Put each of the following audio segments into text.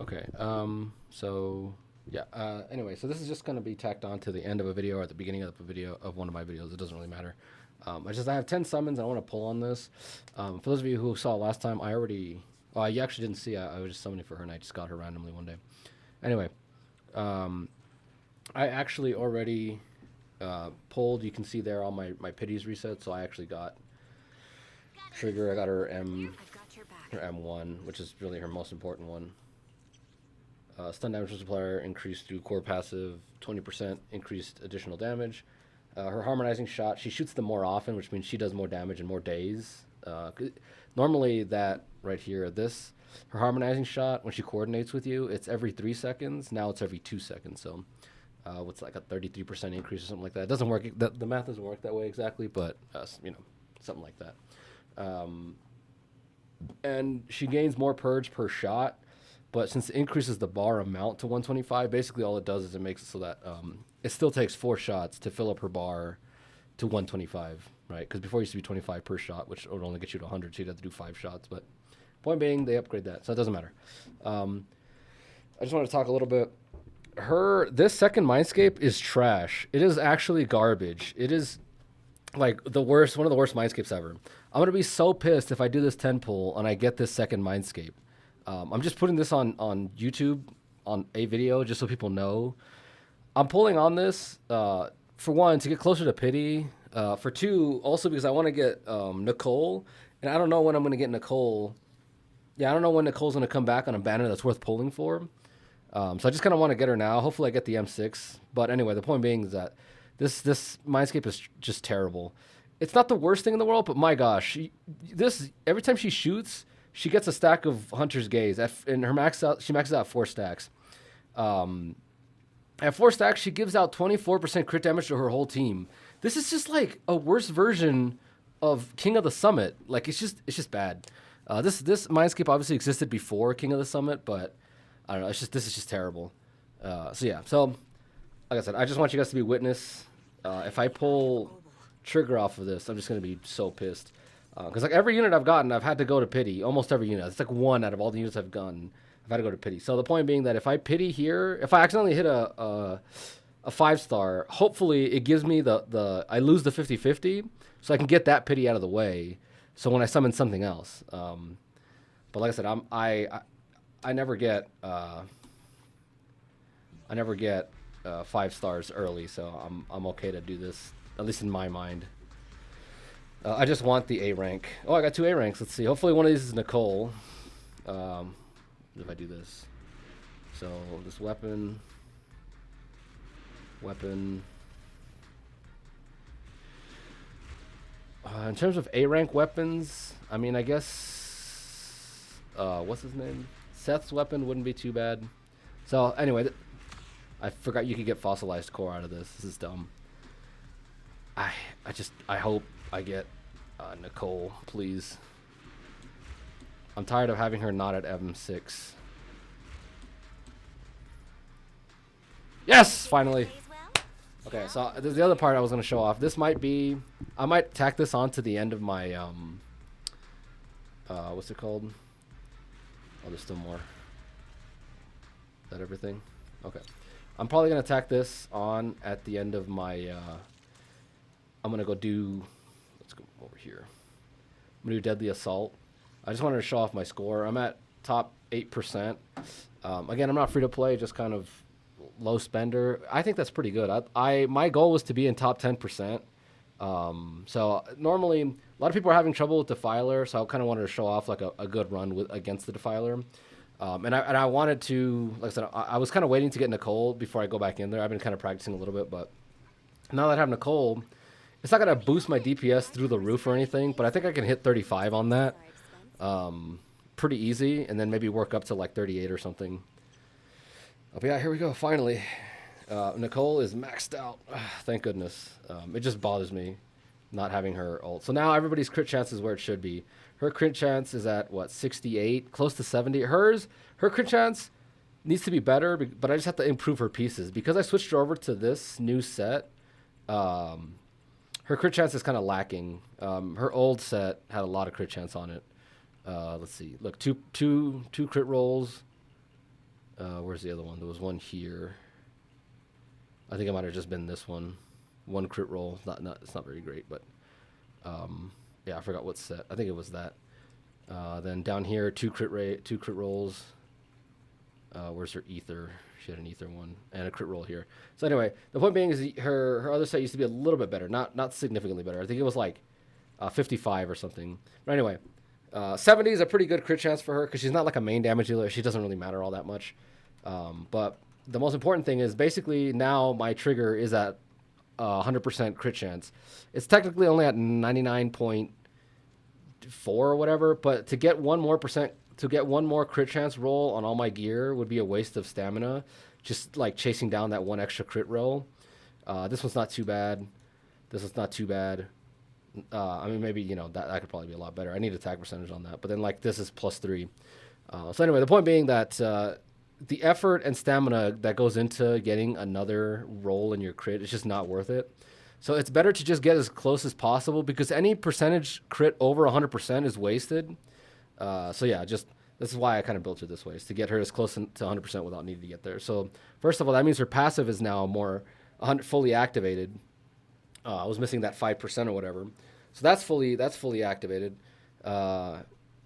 Okay. So yeah. Anyway, so this is just gonna be tacked on to the end of a video or at the beginning of a video of one of my videos. It doesn't really matter. I have 10 summons. I want to pull on this. For those of you who saw last time, I already. Well, you actually didn't see. I was just summoning for her, and I just got her randomly one day. Anyway, um, I actually already pulled. You can see there all my pities reset. So I actually got trigger. I got her her M1, which is really her most important one. Stun damage multiplier increased through core passive, 20% increased additional damage. Her harmonizing shot, she shoots them more often, which means she does more damage in more days. Normally, that right here, her harmonizing shot, when she coordinates with you, it's every 3 seconds. Now it's every 2 seconds. So, what's like a 33% increase or something like that? It doesn't work. The math doesn't work that way exactly, but something like that. And she gains more purge per shot. But since it increases the bar amount to 125, basically all it does is it makes it so that it still takes 4 shots to fill up her bar to 125, right? Because before it used to be 25 per shot, which would only get you to 100, so you'd have to do 5 shots. But point being, they upgrade that, so it doesn't matter. I just want to talk a little bit. This second Mindscape is trash. It is actually garbage. It is like the worst, one of the worst Mindscapes ever. I'm gonna be so pissed if I do this 10 pull and I get this second Mindscape. I'm just putting this on YouTube on a video just so people know. I'm pulling on this for one to get closer to pity. For two, also because I want to get Nicole, and I don't know when I'm going to get Nicole. Yeah, I don't know when Nicole's going to come back on a banner that's worth pulling for. So I just kind of want to get her now. Hopefully I get the M6. But anyway, the point being is that this Mindscape is just terrible. It's not the worst thing in the world, but my gosh, every time she shoots, she gets a stack of Hunter's Gaze. And she maxes out 4 stacks. At 4 stacks, she gives out 24% crit damage to her whole team. This is just like a worse version of King of the Summit. Like it's just bad. This Mindscape obviously existed before King of the Summit, but I don't know. This is just terrible. So like I said, I just want you guys to be witness. If I pull trigger off of this, I'm just gonna be so pissed. Because like every unit I've gotten, I've had to go to pity. Almost every unit. It's like one out of all the units I've gotten. I've had to go to pity. So the point being that if I pity here, if I accidentally hit a 5-star, hopefully it gives me I lose the 50-50, so I can get that pity out of the way. So when I summon something else, but like I said, I never get 5 stars early, so I'm okay to do this, at least in my mind. I just want the A rank. Oh, I got 2 A ranks. Let's see. Hopefully one of these is Nicole. If I do this. So this weapon. In terms of A rank weapons, I mean, I guess, what's his name? Seth's weapon wouldn't be too bad. So anyway, I forgot you could get fossilized core out of this. This is dumb. I hope I get Nicole, please. I'm tired of having her not at M6. Yes, finally. Okay, so there's the other part I was going to show off. This might be, I might tack this on to the end of my, what's it called? Oh, there's still more. Is that everything? Okay. I'm probably going to tack this on at the end of my, I'm going to go do, let's go over here. I'm going to do Deadly Assault. I just wanted to show off my score. I'm at top 8%. Again, I'm not free to play, just kind of low spender. I think that's pretty good. My goal was to be in top 10%. So normally a lot of people are having trouble with Defiler, so I kind of wanted to show off like a good run against the Defiler. And I wanted to, like I said, I was kind of waiting to get Nicole before I go back in there. I've been kind of practicing a little bit, but now that I have Nicole, it's not going to boost my DPS through the roof or anything, but I think I can hit 35 on that. Pretty easy, and then maybe work up to like 38 or something. Oh, but yeah, here we go, finally. Nicole is maxed out. Thank goodness. It just bothers me not having her ult. So now everybody's crit chance is where it should be. Her crit chance is at, what, 68? Close to 70. Her crit chance needs to be better, but I just have to improve her pieces. Because I switched her over to this new set, her crit chance is kind of lacking. Her old set had a lot of crit chance on it. Let's see. Look, two crit rolls. Where's the other one? There was one here. I think it might have just been this one. One crit roll. It's not very great, but yeah, I forgot what set. I think it was that. Then down here, two crit rolls. Where's her ether? She had an ether one and a crit roll here. So anyway, the point being is her other set used to be a little bit better, not significantly better. I think it was like 55 or something. But anyway, 70 is a pretty good crit chance for her because she's not like a main damage dealer. She doesn't really matter all that much. But the most important thing is basically now my trigger is at 100% crit chance. It's technically only at 99.4 or whatever, but to get one more crit chance roll on all my gear would be a waste of stamina, just like chasing down that one extra crit roll. This one's not too bad. This one's not too bad. I mean, maybe, that could probably be a lot better. I need attack percentage on that. But then, like, this is +3. So anyway, the point being that the effort and stamina that goes into getting another roll in your crit is just not worth it. So it's better to just get as close as possible because any percentage crit over 100% is wasted. So yeah, this is why I kind of built it this way, is to get her as close to 100% without needing to get there. So first of all, that means her passive is now more fully activated. I was missing that 5% or whatever. So that's fully activated.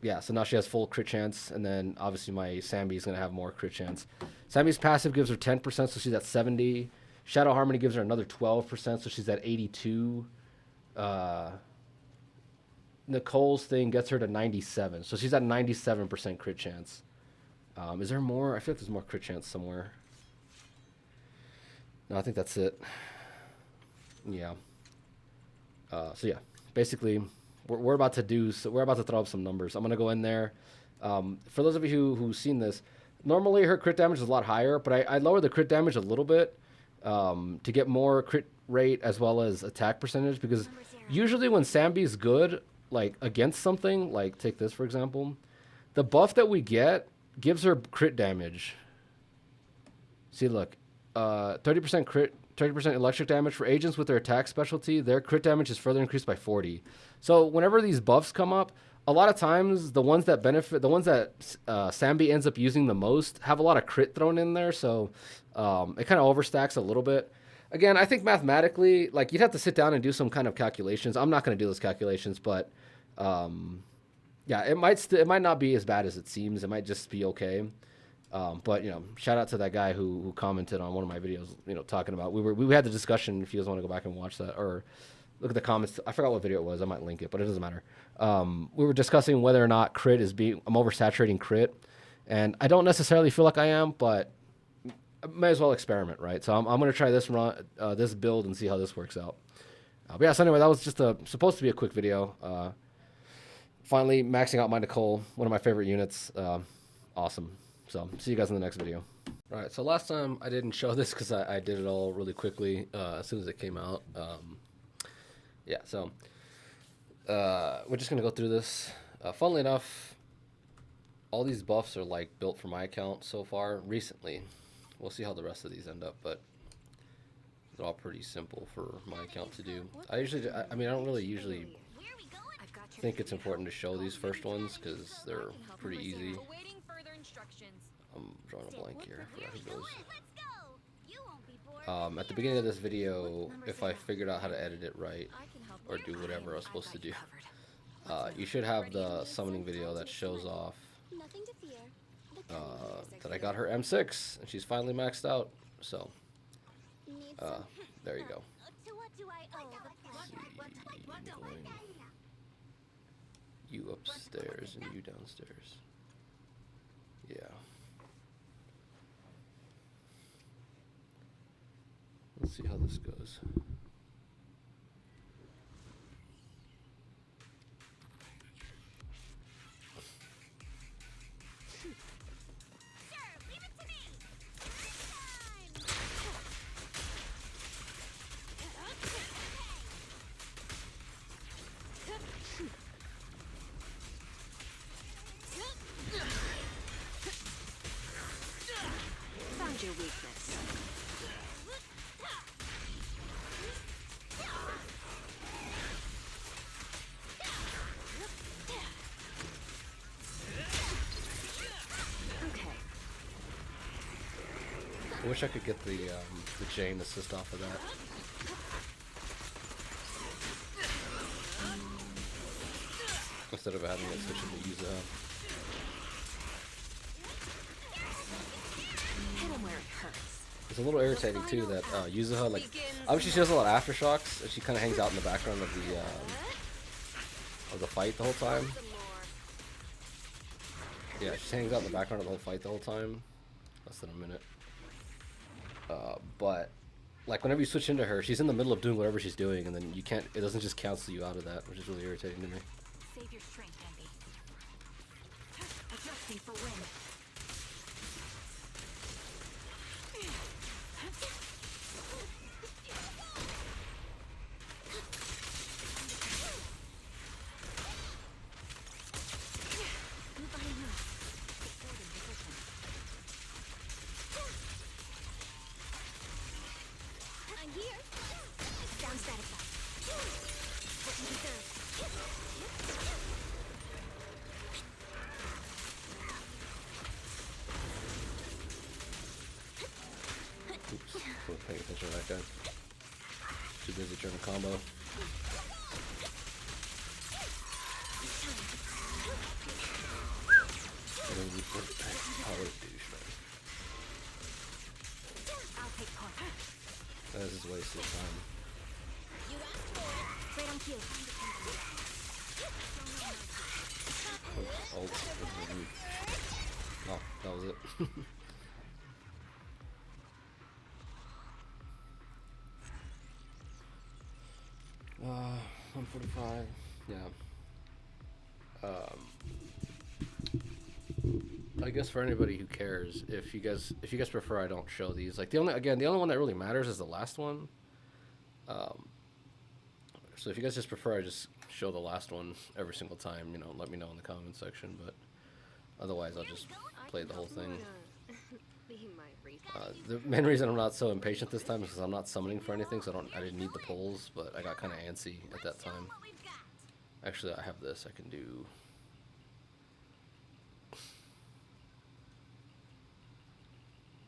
Yeah, so now she has full crit chance, and then obviously my Sambi is going to have more crit chance. Sambi's passive gives her 10%, so she's at 70. Shadow Harmony gives her another 12%, so she's at 82. Nicole's thing gets her to 97, so she's at 97% crit chance. Is there more? I feel like there's more crit chance somewhere. No, I think that's it. Yeah. So yeah, basically, we're about to throw up some numbers. I'm gonna go in there. For those of you who've seen this, normally her crit damage is a lot higher, but I lowered the crit damage a little bit to get more crit rate as well as attack percentage, because usually when Sambi's good, like against something, like take this for example, the buff that we get gives her crit damage. See, look, 30% crit. 30% electric damage for agents with their attack specialty. Their crit damage is further increased by 40. So whenever these buffs come up, a lot of times the ones that Sambi ends up using the most have a lot of crit thrown in there. So it kind of overstacks a little bit. Again, I think mathematically, like, you'd have to sit down and do some kind of calculations. I'm not going to do those calculations, but yeah, it might not be as bad as it seems. It might just be okay. But shout out to that guy who commented on one of my videos, talking about, we had the discussion, if you guys want to go back and watch that or look at the comments. I forgot what video it was. I might link it, but it doesn't matter. We were discussing whether or not I'm oversaturating crit, and I don't necessarily feel like I am, but I may as well experiment, right? So I'm going to try this build and see how this works out. But yeah, so anyway, that was just supposed to be a quick video. Finally maxing out my Nicole, one of my favorite units. Awesome. So, see you guys in the next video. All right, so last time I didn't show this because I did it all really quickly as soon as it came out. Yeah, so we're just going to go through this. Funnily enough, all these buffs are like built for my account so far recently. We'll see how the rest of these end up, but they're all pretty simple for my account to do. I don't really usually think it's important to show these first ones because they're pretty easy. I'm drawing a blank here. I forgot who goes. At the beginning of this video, if I figured out how to edit it right or do whatever I was supposed to do, you should have the summoning video that shows off that I got her M6 and she's finally maxed out. So there you go. You upstairs and you downstairs. Yeah. Let's see how this goes. Found your weakness. Okay. I wish I could get the chain assist off of that. Instead of having it switch into Yuza. It's a little irritating too that Yuzuha, like, obviously she does a lot of aftershocks, and she kind of hangs out in the background of the fight the whole time. Yeah, she hangs out in the background of the whole fight the whole time. Less than a minute. But like whenever you switch into her, she's in the middle of doing whatever she's doing, and then you can't. It doesn't just cancel you out of that, which is really irritating to me. Save your strength, Envy. Adjusting for wind. I'm here. Sound satisfied. What you deserve. Oops, wasn't paying attention to that guy. Too busy trying to combo. Oh, what a douche, man. I'll take part. That is just wasted time. You asked for it. Right on cue. Ult. Oh, that was it. 145. Yeah. I guess for anybody who cares, if you guys prefer I don't show these, like the only one that really matters is the last one. So if you guys just prefer I just show the last one every single time, you know, let me know in the comment section. But otherwise, I'll just play the whole thing. The main reason I'm not so impatient this time is because I'm not summoning for anything, so I didn't need the pulls, but I got kind of antsy at that time. Actually, I have this. I can do.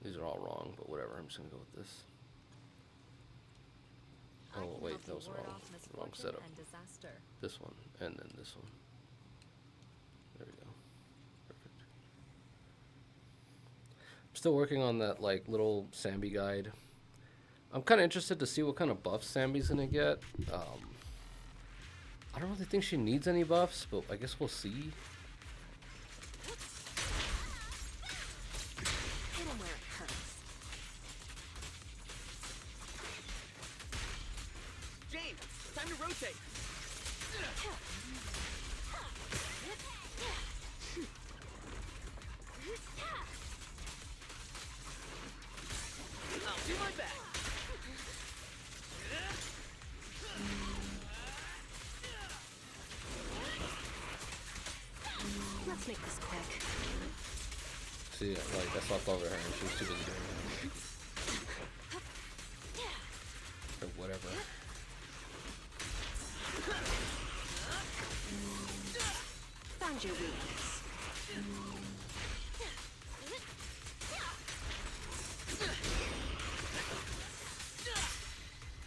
These are all wrong, but whatever. I'm just gonna go with this. Oh wait, that was wrong. Wrong setup. This one, and then this one. There we go. Perfect. I'm still working on that like little Sambi guide. I'm kind of interested to see what kind of buffs Sambi's gonna get. I don't really think she needs any buffs, but I guess we'll see. Time to rotate. I'll do my best. Let's make this quick. See, like I swapped over her and she was too busy doing that. Or whatever. Found your weakness.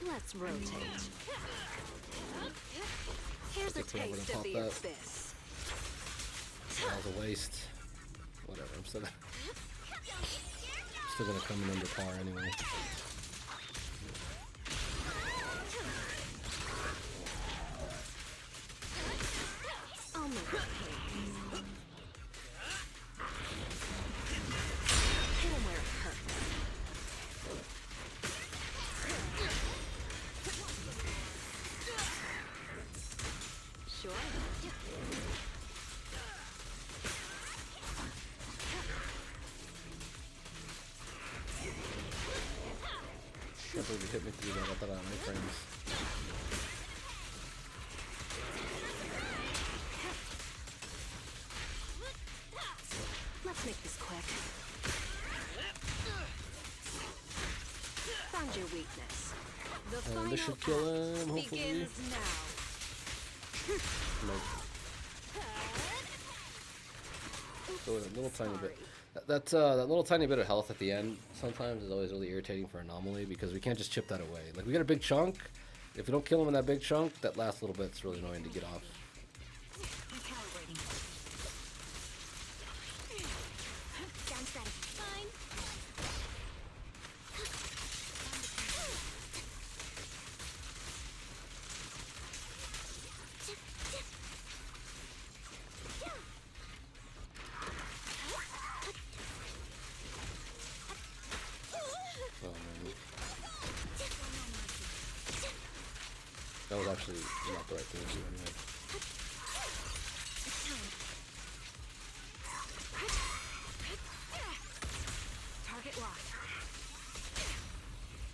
Let's rotate. Here's a taste of the abyss. That was a waste. Whatever, I'm still gonna come in under par anyway. I'll make it pay. Hit him where it hurts. Sure. Can't believe you hit me through that. I thought I had my frames. Let's make this quick. Found your weakness. The And this should kill him, hopefully. begins now. Nope. So a little tiny bit. That little tiny bit of health at the end sometimes is always really irritating for Anomaly because we can't just chip that away. Like we get a big chunk. If we don't kill him in that big chunk, that last little bit's really annoying to get off. Recalibrating. Sounds ready. Fine. Oh, man. That was actually not the right thing to do anyway. Target locked.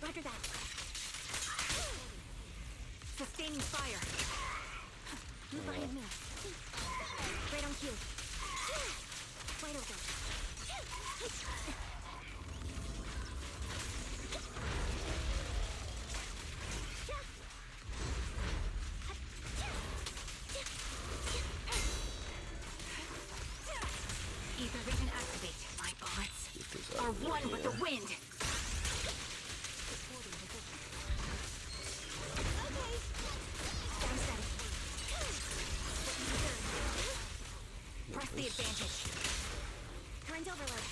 Roger that. Sustaining fire. Move behind me. Right on cue. Wide open. Ether vision activate. My bullets Get this out are of the way one with the here. wind. Sound steady. Press the advantage. Current overload.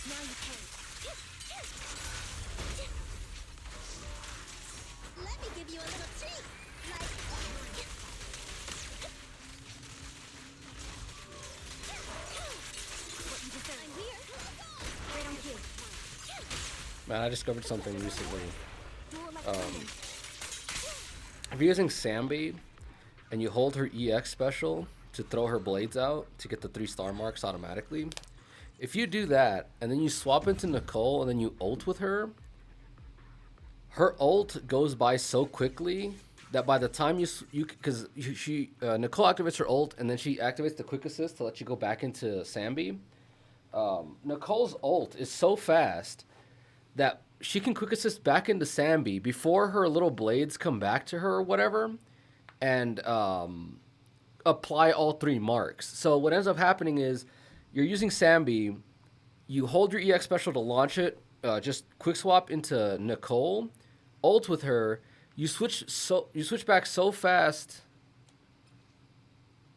Now you can. Let me give you a little treat. Like. What you deserve. I'm here. Right on cue. Man, I discovered something recently. Dual electromagnet. If you're using Sambi and you hold her EX special to throw her blades out to get the 3-star marks automatically, if you do that and then you swap into Nicole and then you ult with her, her ult goes by so quickly that by the time because Nicole activates her ult and then she activates the quick assist to let you go back into Sambi. Nicole's ult is so fast that she can quick assist back into Sambi before her little blades come back to her or whatever, and apply all 3 marks. So what ends up happening is you're using Sambi, you hold your EX special to launch it, just quick swap into Nicole, ult with her, you switch back so fast.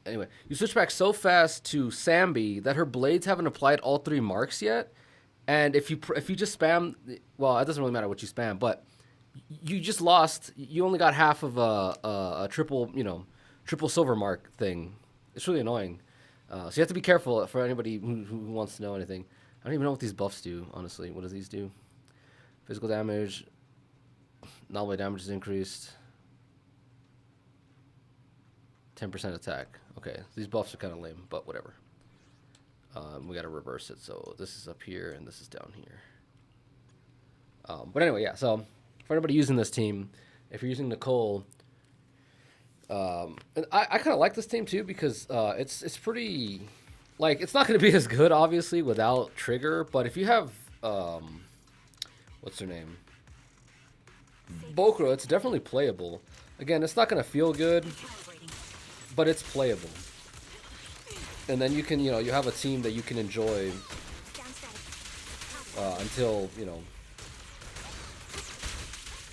Anyway, you switch back so fast to Sambi that her blades haven't applied all 3 marks yet. And if you just spam, well, it doesn't really matter what you spam, but you just lost. You only got half of a triple silver mark thing. It's really annoying. So you have to be careful for anybody who wants to know anything. I don't even know what these buffs do, honestly. What do these do? Physical damage, novel damage is increased. 10% attack. Okay, these buffs are kind of lame, but whatever. We got to reverse it. So this is up here and this is down here. But anyway, yeah. So for anybody using this team, if you're using Nicole, and I kind of like this team too because it's pretty, like, it's not going to be as good obviously without Trigger, but if you have what's her name, Bokra, it's definitely playable. Again, it's not going to feel good, but it's playable. And then you can, you have a team that you can enjoy until,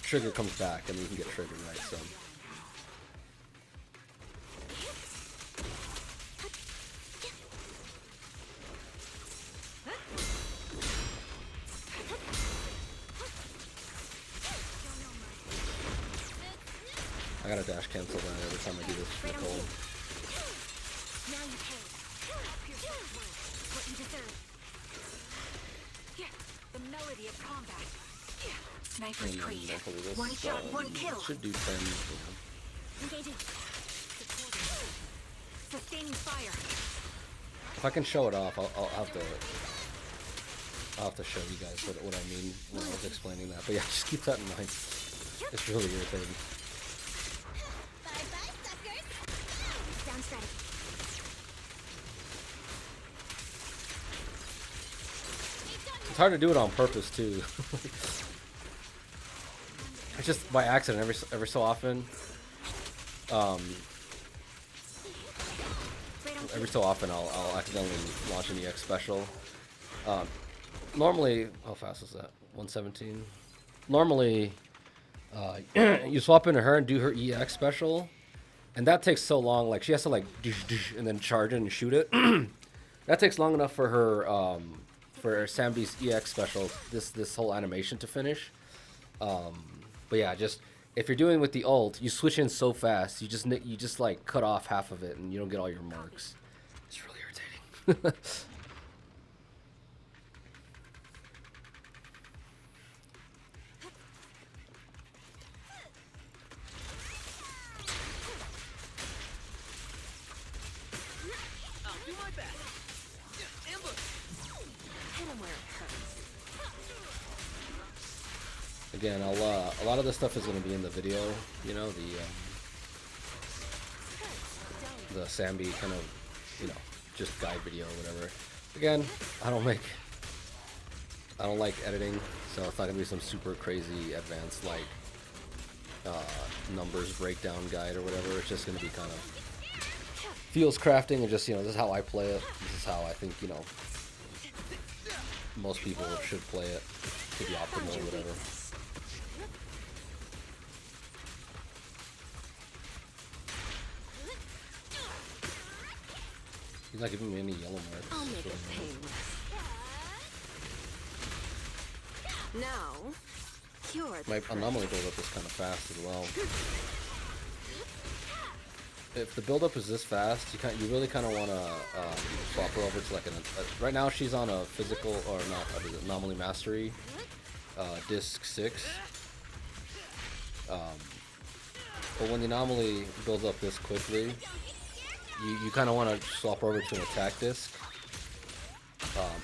Trigger comes back and you can get Trigger, right? So. I gotta dash cancel that every time I do this with Nicole. Now you pay. What you deserve. The melody of combat. Sniper's And creed. then hopefully this One shot, one kill. should do 10. Engaging. Sustaining fire. If I can show it off, I'll have to show you guys what I mean when I was explaining that. But yeah, just keep that in mind. It's really irritating. Bye-bye, suckers. Sound steady. It's hard to do it on purpose too. It's just by accident every so often. every so often I'll accidentally launch an EX special. Normally, how fast is that? 117. Normally, you swap into her and do her EX special, and that takes so long. Like she has to like and then charge it and shoot it. That takes long enough for her for Sambi's EX special. This whole animation to finish. But yeah, just if you're doing with the ult, you switch in so fast. You just like cut off half of it and you don't get all your marks. It's really irritating. I'll do my best. Ambush. Hit him where it hurts. Again, a lot of this stuff is going to be in the video. You know, the Sambi kind of, just guide video or whatever. Again, I don't like editing, so it's not gonna be some super crazy advanced like numbers breakdown guide or whatever. It's just gonna be kind of feels crafting and just this is how I play it. This is how I think most people should play it to be optimal or whatever. He's not giving me any yellow marks. I'll make it painless. Now, you're the My anomaly buildup is kind of fast as well. If the buildup is this fast, you really kind of want to swap her over to like right now she's on a physical or not anomaly mastery, disc 6. But when the anomaly builds up this quickly, you kind of want to swap over to an attack disc.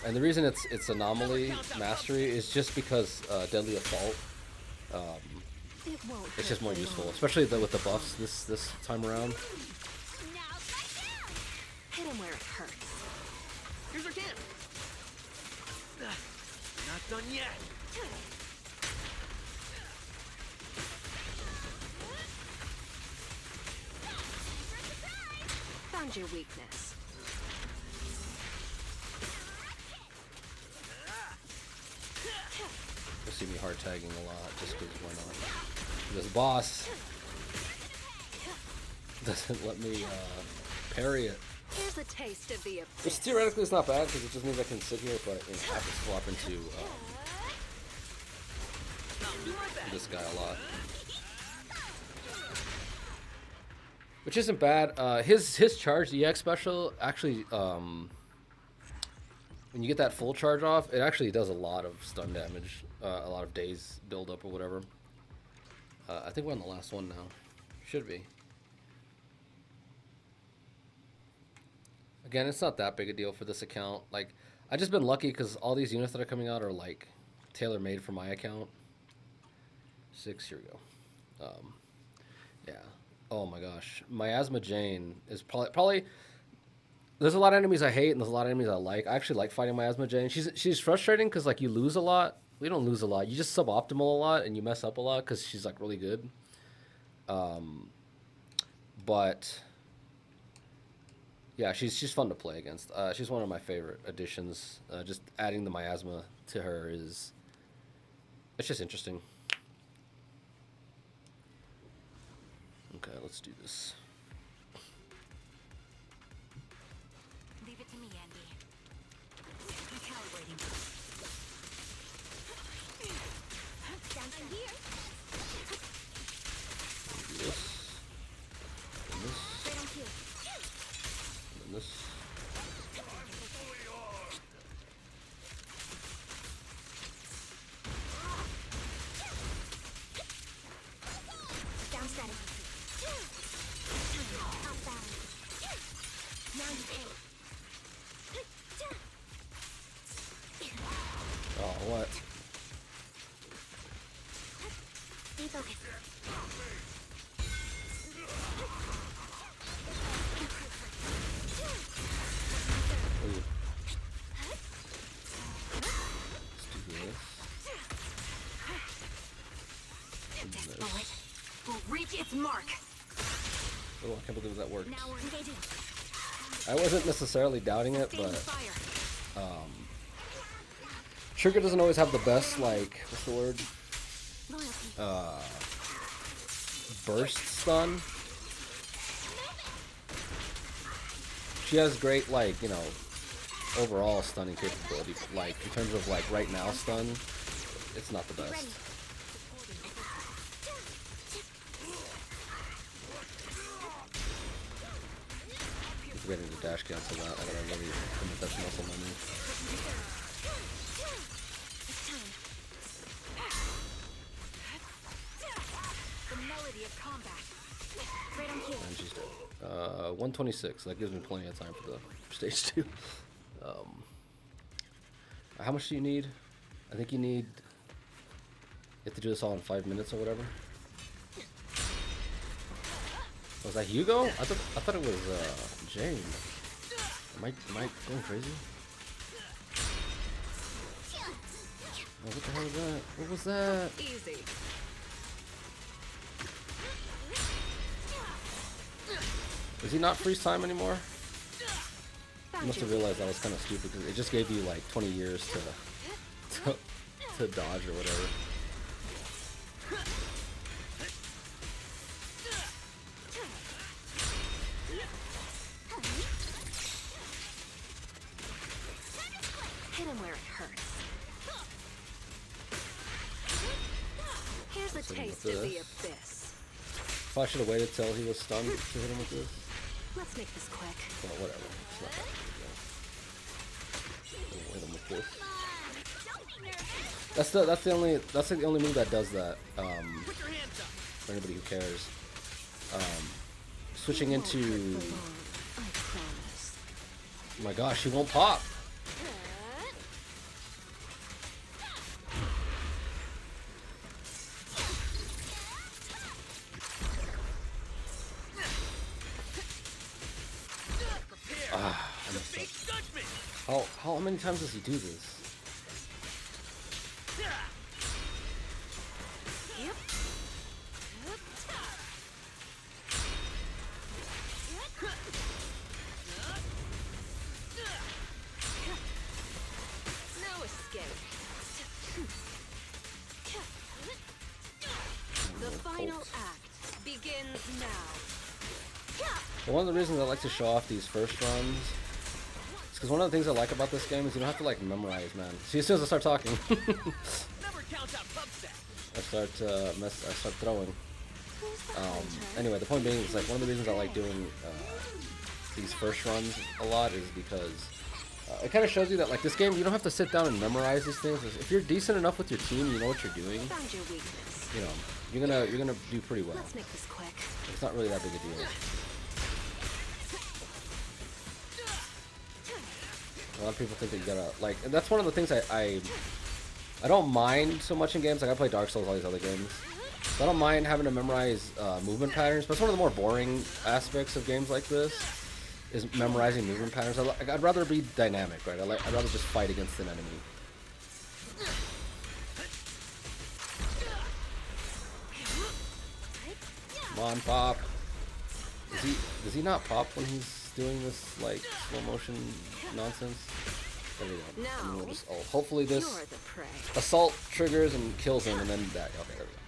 And the reason it's anomaly mastery is just because deadly assault. It's just more useful, especially with the buffs this time around. hit him where it hurts. Here's our camp. Not done yet. Found your weakness. You'll see me hard tagging a lot just because why not? This boss doesn't let me parry it. Here's a taste of the abyss. Which theoretically is not bad because it just means I can sit here, but I have to swap into this guy a lot. Which isn't bad. His charge, the EX special, actually, when you get that full charge off, it actually does a lot of stun damage, a lot of days build up or whatever. I think we're on the last one now. Should be. Again, it's not that big a deal for this account. Like, I've just been lucky because all these units that are coming out are like tailor-made for my account. 6, here we go. Yeah. Oh my gosh, Miasma Jane is probably. There's a lot of enemies I hate and there's a lot of enemies I like. I actually like fighting Miasma Jane. She's frustrating because like you lose a lot. We don't lose a lot. You just suboptimal a lot and you mess up a lot because she's like really good. But yeah, she's fun to play against. She's one of my favorite additions. Just adding the Miasma to her it's just interesting. Okay, let's do this. Leave it to me, Andy. I'm calibrating. Down here. Do this. And this. Right on cue. And this. Down static. Outbound. Now you pay. Oh, what? Stay focused. Ooh. Let's do this. And This this. bullet will reach its mark. Oh, I can't believe that worked. Now we're engaging. I wasn't necessarily doubting it, Standing but fire. Trigger doesn't always have the best, like, what's the word? Loyalty. Burst stun. She has great, like, you know, overall stunning capability, but, like, in terms of, like, right now stun, it's not the best. I'm forgetting to dash cancel that. I gotta really commit that to muscle memory. The melody of combat. Right on cue. And she's dead. 126. That gives me plenty of time for the stage 2. How much do you need? I think you need... You have to do this all in 5 minutes or whatever. Was that Hugo? I thought it was Jane. Am I going crazy? Oh, what the hell was that? What was that? Easy. Is he not freeze time anymore? I Found must you. have realized that was kind of stupid because it just gave you like 20 years to dodge or whatever. Hit him where it hurts. Here's a Let's hit him with taste of the this. abyss. Probably should have waited till he was stunned to hit him with this. Let's make this quick. Well, whatever. It's not that big a deal. We'll hit him with this. That's the only move that does that. Put your hands up. For anybody who cares. Switching into... I promise. Oh my gosh, he won't pop. I messed Big up. judgment. How many times does he do this? Yep. No escape. The final act begins now. Well, one of the reasons I like to show off these first runs is because one of the things I like about this game is you don't have to like memorize, man. See, as soon as I start talking, Never count out pub set. I start throwing. Who's the hunter? Anyway, the point being is like one of the reasons I like doing these first runs a lot is because it kind of shows you that like this game you don't have to sit down and memorize these things. If you're decent enough with your team, you know what you're doing. Found your weakness. You know, you're gonna do pretty well. Let's make this quick. It's not really that big a deal. A lot of people think that you gotta like, and that's one of the things I don't mind so much in games. Like I play Dark Souls, all these other games. So I don't mind having to memorize movement patterns, but it's one of the more boring aspects of games like this is memorizing movement patterns. I'd rather be dynamic, right? I'd rather just fight against an enemy. Come on, pop. Does he not pop when he's doing this like slow motion nonsense? There we go. Now, And then we'll just hopefully this You're the prey. assault triggers and kills him, and then that. Okay, there we go.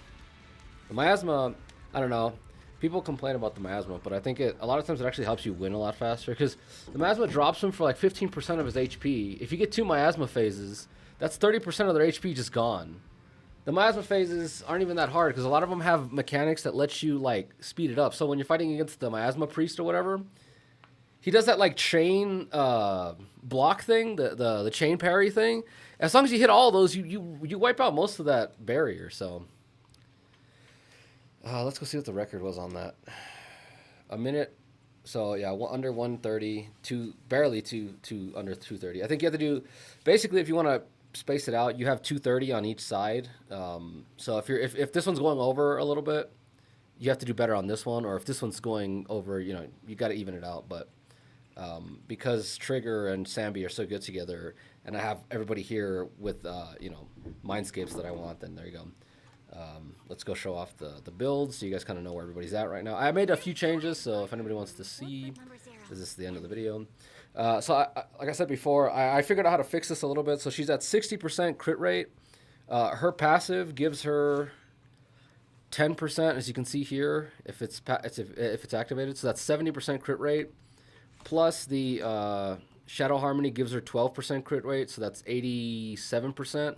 The miasma, I don't know. People complain about the miasma, but I think a lot of times it actually helps you win a lot faster because the miasma drops him for like 15% of his HP. If you get 2 miasma phases, that's 30% of their HP just gone. The miasma phases aren't even that hard because a lot of them have mechanics that let you like speed it up. So when you're fighting against the miasma priest or whatever, he does that like chain block thing, the chain parry thing. As long as you hit all those, you wipe out most of that barrier. So let's go see what the record was on that. A minute. So yeah, under 130, barely to under 230. I think you have to do basically if you want to space it out, you have 230 on each side. So if this one's going over a little bit, you have to do better on this one, or if this one's going over, you got to even it out. But because Trigger and Sambi are so good together, and I have everybody here with mindscapes that I want, then there you go. Let's go show off the builds so you guys kind of know where everybody's at right now. I made a few changes, so if anybody wants to see, Number 0. Is this the end of the video? So like I said before, I figured out how to fix this a little bit. So she's at 60% crit rate. Her passive gives her 10%, as you can see here, if it's activated. So that's 70% crit rate. Plus the Shadow Harmony gives her 12% crit rate, so that's 87%.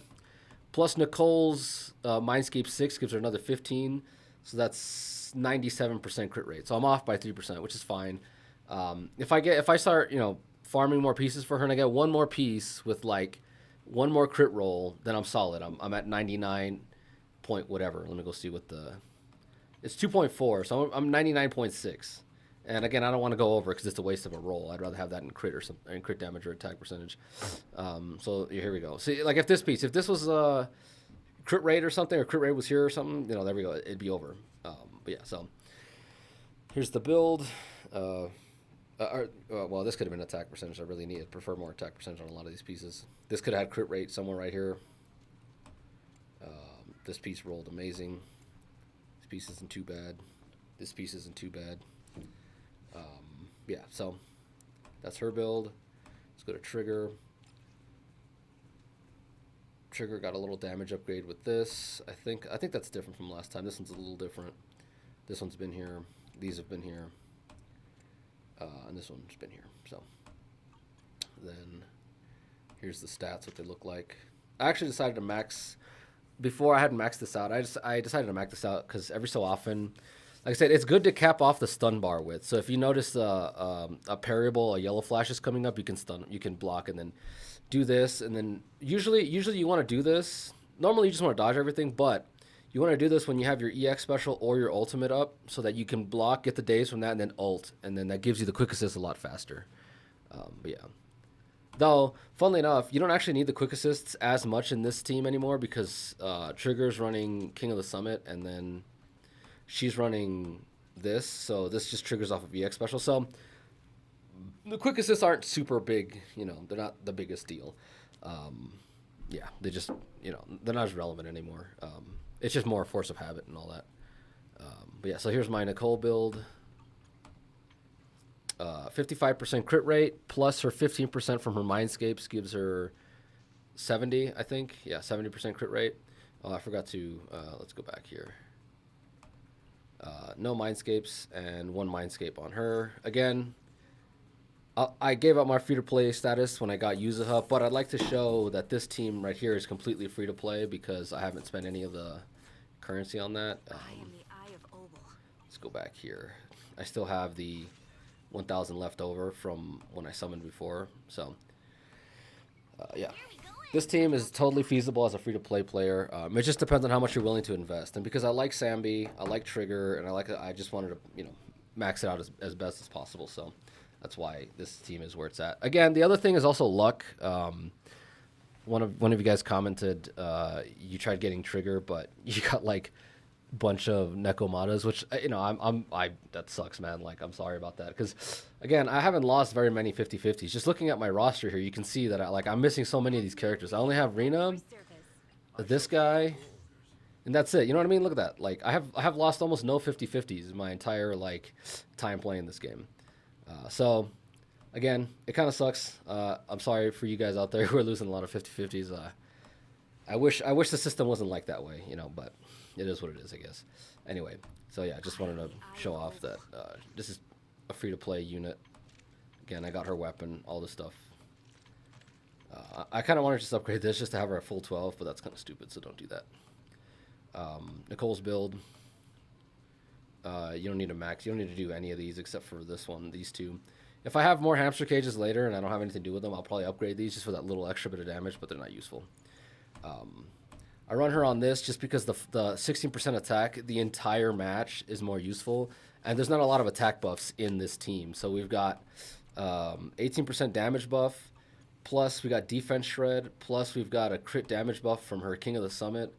Plus Nicole's Mindscape 6 gives her another 15, so that's 97% crit rate. So I'm off by 3%, which is fine. If I start, farming more pieces for her and I get one more piece with like one more crit roll, then I'm solid. I'm at 99 point whatever. Let me go see what it's 2.4, so I'm 99.6. And again, I don't want to go over because it's a waste of a roll. I'd rather have that in crit or something, in crit damage or attack percentage. So here we go. See, like if this was crit rate or something, or crit rate was here or something, there we go. It'd be over. But yeah, so here's the build. Well, this could have been attack percentage. I really prefer more attack percentage on a lot of these pieces. This could have had crit rate somewhere right here. This piece rolled amazing. This piece isn't too bad. This piece isn't too bad. Yeah, so that's her build. Let's go to Trigger. Trigger got a little damage upgrade with this. I think that's different from last time. This one's a little different. This one's been here. These have been here. And this one's been here. So then here's the stats, what they look like. I actually decided to max. Before I hadn't maxed this out. I decided to max this out because every so often, like I said, it's good to cap off the stun bar with. So if you notice a parryable, a yellow flash is coming up, you can block and then do this. And then usually you want to do this. Normally you just want to dodge everything, but you want to do this when you have your EX special or your ultimate up so that you can block, get the daze from that, and then ult. And then that gives you the quick assist a lot faster. But yeah. Though, funnily enough, you don't actually need the quick assists as much in this team anymore because Trigger's running King of the Summit and then she's running this. So this just triggers off of EX special. So the quick assists aren't super big. They're not the biggest deal. Yeah, they just, they're not as relevant anymore. It's just more force of habit and all that. But yeah, so here's my Nicole build. 55% crit rate plus her 15% from her Mindscapes gives her 70, I think. Yeah, 70% crit rate. Oh, I forgot to, let's go back here. No Mindscapes and one Mindscape on her. Again, I gave up my free-to-play status when I got Yuzuha, but I'd like to show that this team right here is completely free-to-play because I haven't spent any of the currency on that. I am the Eye of Obel. Let's go back here. I still have the 1,000 left over from when I summoned before. So, yeah. This team is totally feasible as a free-to-play player. It just depends on how much you're willing to invest. And because I like Sambi, I like Trigger, and I just wanted to, max it out as best as possible. So that's why this team is where it's at. Again, the other thing is also luck. One of you guys commented you tried getting Trigger, but you got like bunch of Nekomatas, which that sucks, man. Like, I'm sorry about that because again, I haven't lost very many 50-50s. Just looking at my roster here, you can see that I'm missing so many of these characters. I only have Rina, this guy, and that's it. You know what I mean? Look at that. Like, I have lost almost no 50-50s in my entire time playing this game. So again, it kind of sucks. I'm sorry for you guys out there who are losing a lot of 50-50s. I wish the system wasn't like that way, but it is what it is, I guess. Anyway, so yeah, I just wanted to show off that this is a free-to-play unit. Again, I got her weapon, all this stuff. I kind of wanted to just upgrade this just to have her at full 12, but that's kind of stupid, so don't do that. Nicole's build. You don't need a max. You don't need to do any of these except for this one, these two. If I have more hamster cages later and I don't have anything to do with them, I'll probably upgrade these just for that little extra bit of damage, but they're not useful. I run her on this just because the 16% attack the entire match is more useful, and there's not a lot of attack buffs in this team. So we've got 18% damage buff, plus we got defense shred, plus we've got a crit damage buff from her King of the Summit.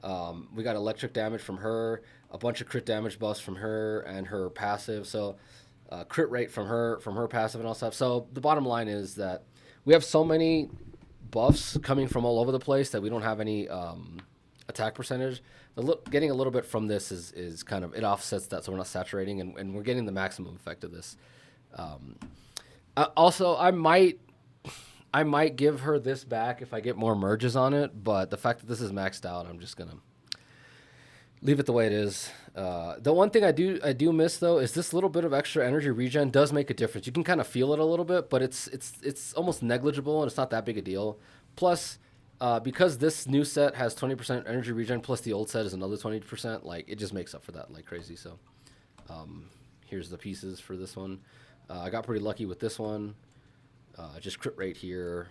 We got electric damage from her, a bunch of crit damage buffs from her and her passive. So crit rate from her passive and all stuff. So the bottom line is that we have so many buffs coming from all over the place that we don't have any attack percentage. Getting a little bit from this is kind of, it offsets that, so we're not saturating, and we're getting the maximum effect of this. Also, I might give her this back if I get more merges on it, but the fact that this is maxed out, I'm just gonna leave it the way it is. The one thing I do miss though is this little bit of extra energy regen does make a difference. You can kind of feel it a little bit, but it's almost negligible and it's not that big a deal. Plus, because this new set has 20% energy regen, plus the old set is another 20%, like it just makes up for that like crazy. So, here's the pieces for this one. I got pretty lucky with this one. Just crit rate here,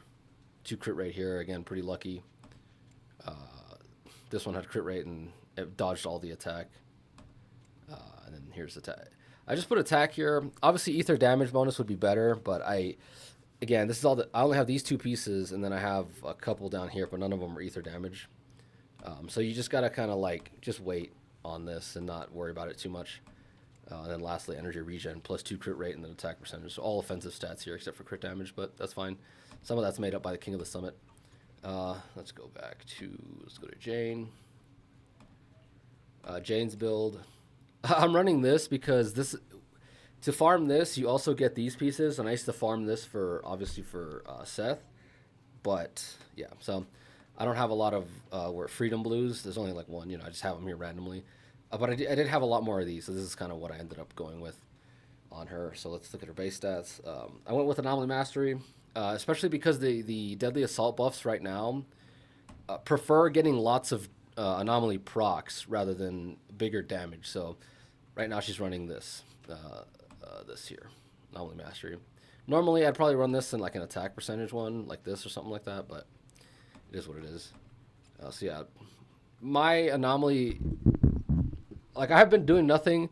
2 crit rate here. Again, pretty lucky. This one had crit rate and it dodged all the attack. And then here's attack. I just put attack here. Obviously, ether damage bonus would be better, but again, this is all that I only have these 2 pieces, and then I have a couple down here, but none of them are ether damage. So you just gotta kind of like just wait on this and not worry about it too much. And then lastly, energy regen plus 2 crit rate and then attack percentage. So all offensive stats here except for crit damage, but that's fine. Some of that's made up by the King of the Summit. Let's go to Jane. Jane's build. I'm running this because to farm this, you also get these pieces, and I used to farm this obviously for Seth. But yeah, so I don't have a lot of Freedom Blues. There's only like one, I just have them here randomly. But I did have a lot more of these, so this is kind of what I ended up going with on her. So let's look at her base stats. I went with Anomaly Mastery, especially because the Deadly Assault buffs right now prefer getting lots of Anomaly procs rather than bigger damage. So right now she's running this here, Anomaly Mastery. Normally I'd probably run this in like an attack percentage one, like this or something like that, but it is what it is. So yeah, my Anomaly... Like, I have been doing nothing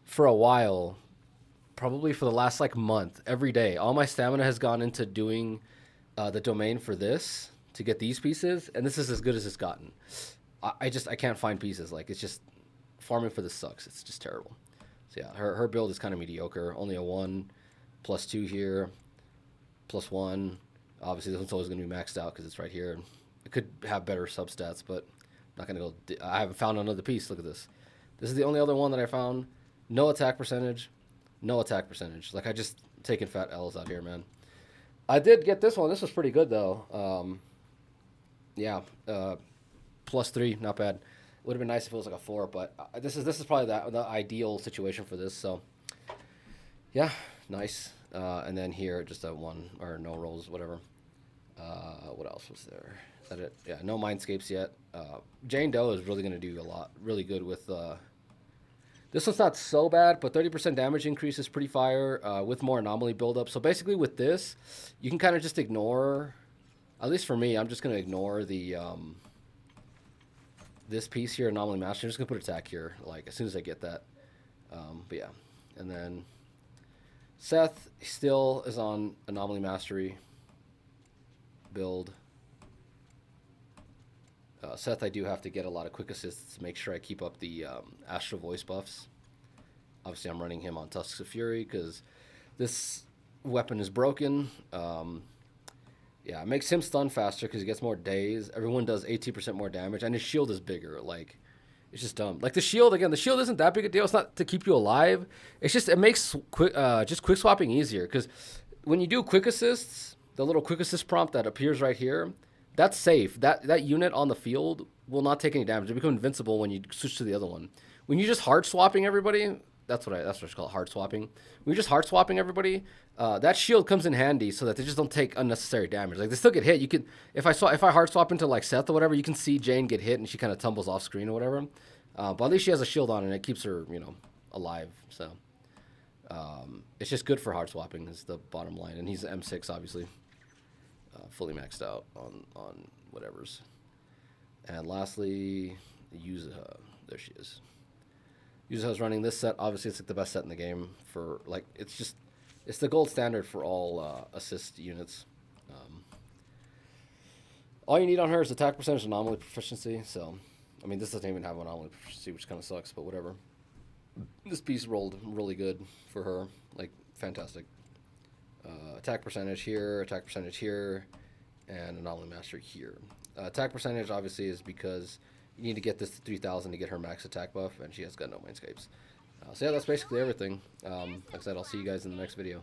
for a while, probably for the last, like, month, every day. All my stamina has gone into doing the domain for this to get these pieces, and this is as good as it's gotten. I can't find pieces. Like, it's just, farming for this sucks. It's just terrible. So, yeah, her build is kind of mediocre. Only a 1, +2 here, +1. Obviously, this one's always going to be maxed out because it's right here. It could have better substats, but I'm not going to go... I haven't found another piece. Look at this. This is the only other one that I found. No attack percentage. No attack percentage. Like, I just taking fat L's out here, man. I did get this one. This was pretty good, though. Yeah. +3. Not bad. Would have been nice if it was like a 4, but this is probably the ideal situation for this. So, yeah. Nice. And then here, just a 1 or no rolls, whatever. What else was there? Is that it? Yeah, no Mindscapes yet. Jane Doe is really going to do really good with... this one's not so bad, but 30% damage increase is pretty fire with more anomaly buildup. So basically with this, you can kind of just ignore... At least for me, I'm just going to ignore the... this piece here, Anomaly Master. I'm just going to put attack here, like, as soon as I get that. But yeah. And then Seth still is on Anomaly Mastery build. Seth, I do have to get a lot of quick assists to make sure I keep up the Astral Voice buffs. Obviously, I'm running him on Tusks of Fury because this weapon is broken. Yeah, it makes him stun faster because he gets more days. Everyone does 18% more damage, and his shield is bigger. Like, it's just dumb. Like, the shield isn't that big a deal. It's not to keep you alive. It's just, it makes quick swapping easier because when you do quick assists, the little quick assist prompt that appears right here, that's safe. That unit on the field will not take any damage. They become invincible when you switch to the other one. When you're just hard swapping everybody, that's what it's called, hard swapping. When you're just hard swapping everybody, that shield comes in handy so that they just don't take unnecessary damage. Like, they still get hit. You can if I hard swap into like Seth or whatever, you can see Jane get hit and she kind of tumbles off screen or whatever. But at least she has a shield on and it keeps her alive. So it's just good for hard swapping is the bottom line. And he's M6 obviously. Fully maxed out on whatever's. And lastly, Yuzuha. There she is. Yuzuha's running this set. Obviously, it's like the best set in the game for, like, it's the gold standard for all assist units. All you need on her is attack percentage and anomaly proficiency. So, I mean, this doesn't even have anomaly proficiency, which kind of sucks, but whatever. This piece rolled really good for her. Like, fantastic. Attack percentage here, and anomaly mastery here. Attack percentage obviously is because you need to get this to 3,000 to get her max attack buff, and she has got no mindscapes. So yeah, that's basically everything. Like I said, I'll see you guys in the next video.